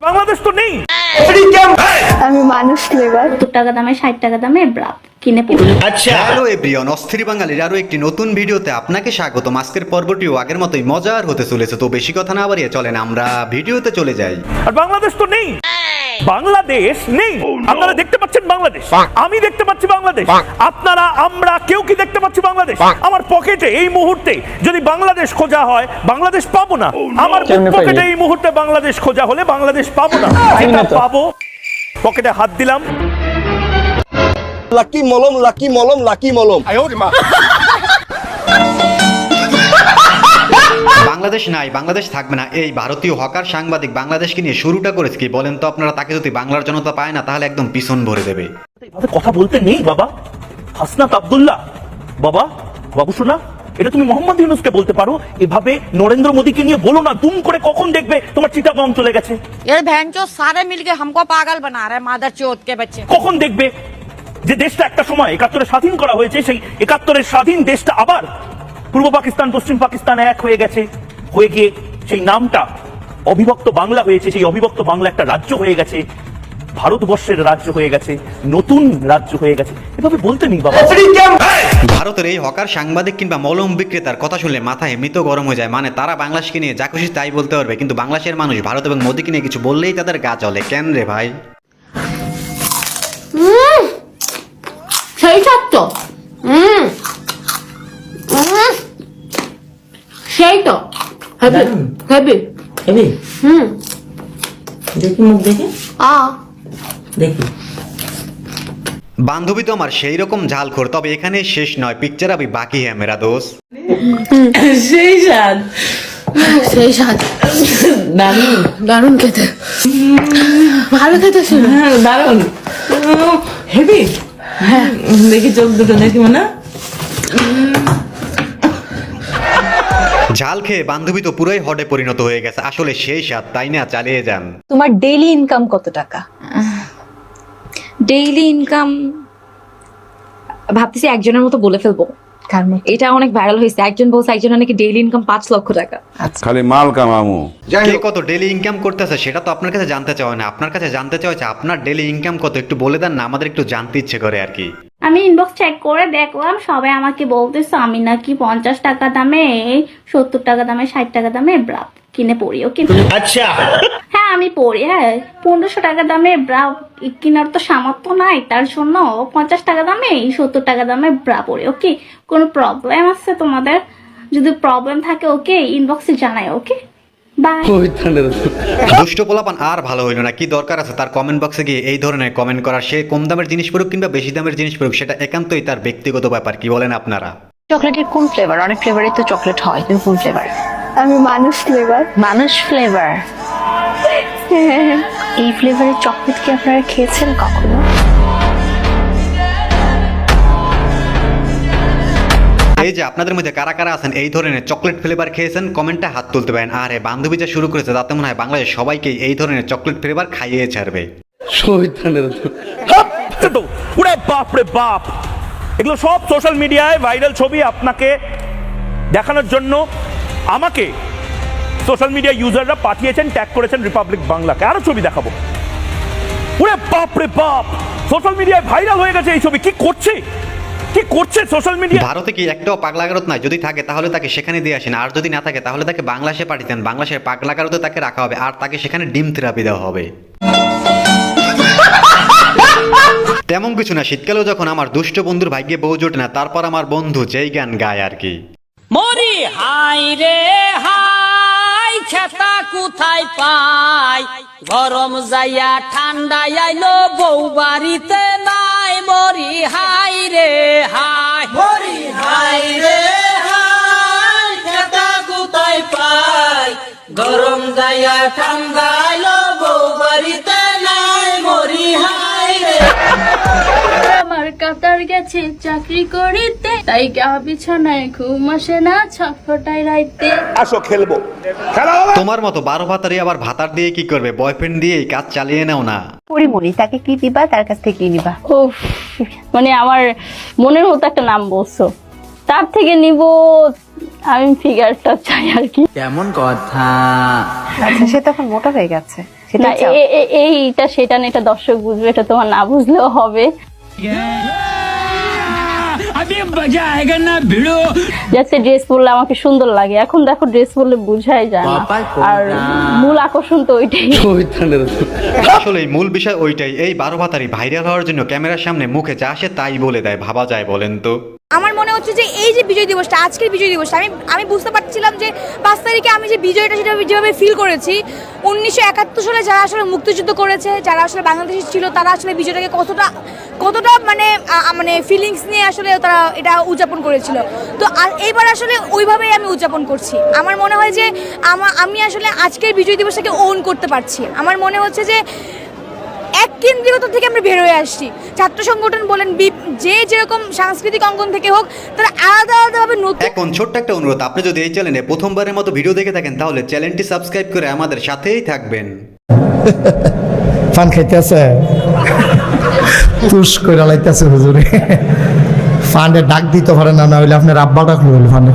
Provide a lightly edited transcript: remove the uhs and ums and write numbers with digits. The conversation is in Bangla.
বাংলাদেশ তো নেই। আমি মানুষ ফ্লেভার 70 টাকা দামে 60 টাকা দামে ব্রা কিনে পড়ি। আচ্ছা, হ্যালো এভরিওয়ান, অস্থির বাঙালির আরো একটি নতুন ভিডিওতে আপনাকে স্বাগতম। আজকের পর্বটিও আগের মতোই মজার হতে চলেছে, তো বেশি কথা না বাড়িয়ে চলেন আমরা ভিডিওতে চলে যাই। আর বাংলাদেশ তো নেই, বাংলাদেশ নেই। আপনারা দেখতে পাচ্ছেন বাংলাদেশ, আমি দেখতে পাচ্ছি বাংলাদেশ, আপনারা আমরা কেউ কি দেখতে পাচ্ছি বাংলাদেশ? আমার পকেটে এই মুহূর্তে যদি বাংলাদেশ খোঁজা হয় বাংলাদেশ পাবো না। আমার পকেটে এই মুহূর্তে বাংলাদেশ খোঁজা হলে বাংলাদেশ পাবো না। যেটা পাবো পকেটে হাত দিলাম, লাকি মলম লাকি মলম লাকি মলম। বাংলাদেশ নাই, বাংলাদেশ থাকবে না। এই ভারতীয় হকার সাংবাদিক বাংলাদেশকে নিয়ে শুরুটা করেছে কি বলেন তো আপনারা? তাকে যদি বাংলার জনতা পায় না তাহলে একদম পিছন ভরে দেবে। এভাবে কথা বলতে নেই বাবা। হাসনাত আব্দুল্লাহ বাবা, বাবু শোনা, এটা তুমি মোহাম্মদ ইউনূসকে বলতে পারো, এভাবে নরেন্দ্র মোদীকে নিয়ে বলো না। দুম করে কখন দেখবে তোমার চিটাগং চলে গেছে। ये भैंचो सारे मिलके हमको पागल बना रहे हैं मादर चौथ के बच्चे। কখন দেখবে যে দেশটা একটা সময় 71-এ স্বাধীন করা হয়েছে, সেই 71-এর স্বাধীন দেশটা আবার পূর্ব পাকিস্তান পশ্চিম পাকিস্তান এক হয়ে গেছে, হয়ে গিয়ে সেই নামটা অবিভক্ত বাংলা হয়েছে, সেই অবিভক্ত বাংলা একটা রাজ্য হয়ে গেছে, ভারতবর্ষের রাজ্য হয়ে গেছে, নতুন রাজ্য হয়ে গেছে। এভাবে বলতে নেই বাবা। ভারতের এই হকার সাংবাদিক কিংবা মলম বিক্রেতার কথা শুনলে মাথা এমনিতেও গরম হয়ে যায়। মানে তারা বাংলাদেশকে নিয়ে যা খুশি তাই বলতে পারবে, কিন্তু বাংলাদেশের মানুষ ভারত এবং মোদীকে নিয়ে কিছু বললেই তাদের গা জ্বলে। কেন রে ভাই? সেই সত্য সেই তো হেবি হেবি হেবি দেখি মুখ দেখি দেখি। বান্ধবী তো আমার সেই রকম ঝালখোর, তবে এখানে শেষ নয়, পিকচার আবি বাকি হ্যাঁ মেরা দোস্ত। সেই স্বাদ, সেই স্বাদ দারুণ দারুণ খেতে, ভালো খেতে ছিল। হ্যাঁ দারুণ হেবি। হ্যাঁ দেখি চোখ দুটো দেখি মানে ঝাল খেয়ে বান্ধবী তো পুরোই হডে পরিণত হয়ে গেছে। আসলে সেই স্বাদ, তাই না? চালিয়ে যান। তোমার ডেইলি ইনকাম কত টাকা? ডেইলি ইনকাম ভাবতেছি একজনের মতো বলে ফেলবো, কার মতো? এটা অনেক ভাইরাল হয়েছে। একজন বলছে একজনের নাকি ডেইলি ইনকাম 5 লক্ষ টাকা। খালি মাল কামামু। কে কত ডেলি ইনকাম করতেছে সেটা তো আপনার কাছে জানতে চাও না, আপনার কাছে জানতে চাইছে আপনার ডেলি ইনকাম কত, একটু বলে দেন না, আমাদের একটু জানতে ইচ্ছে করে আর কি। আমি ইনবক্স চেক করে দেখলাম, সবাই আমাকে বলতেছে আমি নাকি 50 টাকা দামে 70 টাকা দামে 60 টাকা দামে ব্রা কিনে পড়ি। ওকে আচ্ছা, হ্যাঁ আমি পড়ি। হ্যাঁ 1500 টাকা দামে ব্রা কেনার তো সামর্থ্য নাই, তার জন্য 50 টাকা দামে 70 টাকা দামে ব্রা পড়ি। ওকে, কোনো প্রবলেম আছে তোমাদের? যদি প্রবলেম থাকে ওকে ইনবক্সে জানাই। Okay bye. দুষ্ট পোলাপান আর ভালো হইলো না। কি দরকার আছে তার কমেন্ট বক্সে গিয়ে এই ধরনের কমেন্ট করার? সে কম দামের জিনিস পড়ুক কিংবা বেশি দামের জিনিস পড়ুক, সেটা একান্তই তার ব্যক্তিগত ব্যাপার। কি বলেন আপনারা? চকলেটের কোন ফ্লেভার? অনেক ফ্লেভারই তো চকলেট হয়, তুমি কোন ফ্লেভার? আমি মানুষ ফ্লেভার। মানুষ ফ্লেভার। এই ফ্লেভারের চকলেট কি আপনারা খেয়েছেন কখনো? এই যে আপনাদের মধ্যে কারা কারা আছেন এই ধরনের চকলেট ফ্লেভার খেয়েছেন, কমেন্টে হাত তুলতে পারেন। আর বান্ধবী যা শুরু করেছে তাতে মনে হয় বাংলাদেশ সবাইকে এই ধরনের চকলেট ফ্লেভার খাইয়ে ছাড়বে। তো ওরে বাপ রে বাপ, এগুলো সব সোশ্যাল মিডিয়ায় ভাইরাল ছবি আপনাকে দেখানোর জন্য আমাকে সোশ্যাল মিডিয়া ইউজাররা পাঠিয়েছেন, ট্যাগ করেছেন রিপাবলিক বাংলাকে। আরো ছবি দেখাবো। ওরে বাপ রে বাপ, সোশ্যাল মিডিয়ায় ভাইরাল হয়ে গেছে এই ছবি। কি করছে কি করছে সোশ্যাল মিডিয়া? ভারতে কি একটাও পাগলাগারত নাই? যদি থাকে তাহলে তাকে সেখানে দিয়ে আসেন, আর যদি না থাকে তাহলে তাকে বাংলাদেশে পাঠিয়ে দেন। বাংলাদেশের পাগলাগারতে তাকে রাখা হবে আর তাকে সেখানে ডিম থেরাপি দেওয়া হবে। তেমন কিছু না, শীতকালেও যখন আমার দুষ্ট বন্ধুর ভাগ্যে বউ জোটে না, তারপর আমার বন্ধু যেই গান গায় আর কি। মরি হাই রে হাই খেতা কোথায় পাই, গরম যাইয়া ঠান্ডা আইলো বউ বাড়িতে নাই। মরি হাই রে হাই, মরি হাই রে হাই খেতা কোথায় পাই, গরম যাইয়া ঠান্ডা আইলো বউ বাড়িতে নাই। মরি হাই রে। আমার কাতার গেছে চাকরি করিতে, তাই গা বিছানায় ঘুম আসে না ছটফটাই রাইতে। আসো খেলবো। তোমার মতো 12 ভাতারি আবার ভাতার দিয়ে কি করবে? বয়ফ্রেন্ড দিয়ে কাজ চালিয়ে নাও না। পরিমণি, তাকে কি দিবা, তার কাছ থেকে কি নিবা? উফ, মানে আমার মনের মতো একটা নাম বলছো, তার থেকে নিব আমি ফিগারটা চাই আর কি। কেমন কথা। আচ্ছা, সে তখন মোটা হয়ে গেছে, সে খেতে চাও? এইটা সেটা না, এটা দর্শক বুঝবে, এটা তোমার না বুঝলেও হবে। যাচ্ছে ড্রেস পরলে আমাকে সুন্দর লাগে, এখন দেখো ড্রেস পরলে বুঝাই যায় না, আর মূল আকর্ষণ তো ওইটাই। আসলে এই মূল বিষয় ওইটাই, এই 12 ভাতারি ভাইরাল হওয়ার জন্য ক্যামেরার সামনে মুখে যা আসে তাই বলে দেয়, ভাবা যায় বলেন তো? আমার মনে হচ্ছে যে এই যে বিজয় দিবসটা, আজকের বিজয় দিবসটা, আমি বুঝতে পারছিলাম যে 5 তারিখে আমি যে বিজয়টা সেটা যেভাবে ফিল করেছি, 1971 সালে যারা আসলে মুক্তিযুদ্ধ করেছে, যারা আসলে বাংলাদেশি ছিল, তারা আসলে বিজয়টাকে কতটা মানে ফিলিংস নিয়ে আসলে তারা এটা উদযাপন করেছিল। তো আর এইবার আসলে ওইভাবেই আমি উদযাপন করছি। আমার মনে হয় যে আমি আসলে আজকের বিজয় দিবসটাকে ওন করতে পারছি। আমার মনে হচ্ছে যে এক কেন্দ্রীয়তা থেকে আমরা বের হয়ে আসছি। ছাত্র সংগঠন বলেন, যে যেরকম সাংস্কৃতিক অঙ্গন থেকে হোক, তারা আলাদা আলাদাভাবে নতুন। এখন ছোট্ট একটা অনুরোধ, আপনি যদি এই চ্যানেলে প্রথমবারের মতো ভিডিও দেখে থাকেন তাহলে চ্যানেলটি সাবস্ক্রাইব করে আমাদের সাথেই থাকবেন। ফান খাইতেছে, তুষ কইরা লাইতেছে হুজুরে। ফান্ডে ডাক দিতে পারে না, না হইলে আপনার আব্বা ডাক হইল ফান্ডে।